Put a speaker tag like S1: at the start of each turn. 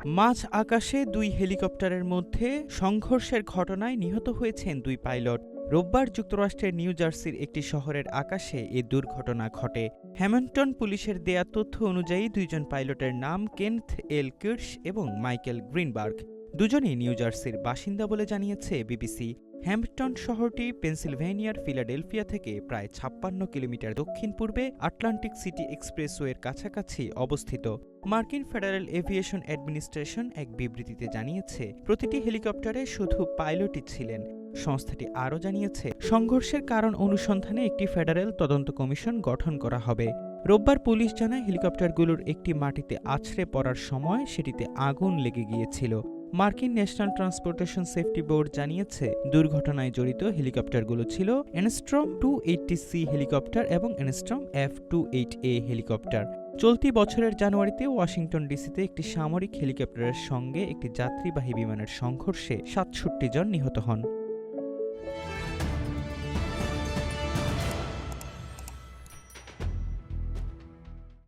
S1: মাঝ আকাশে দুই হেলিকপ্টারের মধ্যে সংঘর্ষের ঘটনায় নিহত হয়েছেন দুই পাইলট। রোববার যুক্তরাষ্ট্রের নিউ জার্সির একটি শহরের আকাশে এ দুর্ঘটনা ঘটে। হ্যামিল্টন পুলিশের দেয়া তথ্য অনুযায়ী দুইজন পাইলটের নাম কেন্থ এল কির্শ এবং মাইকেল গ্রিনবার্গ। দুজনেই নিউ জার্সির বাসিন্দা বলে জানিয়েছে বিবিসি। হ্যামিল্টন শহরটি পেনসিলভেনিয়ার ফিলাডেলফিয়া থেকে প্রায় ৫৬ কিলোমিটার দক্ষিণ পূর্বে আটলান্টিক সিটি এক্সপ্রেসওয়ের কাছাকাছি অবস্থিত। মার্কিন ফেডারেল এভিয়েশন অ্যাডমিনিস্ট্রেশন এক বিবৃতিতে জানিয়েছে, প্রতিটি হেলিকপ্টারে শুধু পাইলটই ছিলেন। সংস্থাটি আরও জানিয়েছে, সংঘর্ষের কারণ অনুসন্ধানে একটি ফেডারেল তদন্ত কমিশন গঠন করা হবে। রোববার পুলিশ জানায়, হেলিকপ্টারগুলোর একটি মাটিতে আছড়ে পড়ার সময় সেটিতে আগুন লেগে গিয়েছিল। মার্কিন ন্যাশনাল ট্রান্সপোর্টেশন সেফটি বোর্ড জানিয়েছে, দুর্ঘটনায় জড়িত হেলিকপ্টারগুলো ছিল এনস্ট্রম 280C হেলিকপ্টার এবং এনস্ট্রম F-28A হেলিকপ্টার। চলতি বছরের জানুয়ারিতে ওয়াশিংটন ডিসিতে একটি সামরিক হেলিকপ্টারের সঙ্গে একটি যাত্রীবাহী বিমানের সংঘর্ষে ৬৭ জন নিহত হন।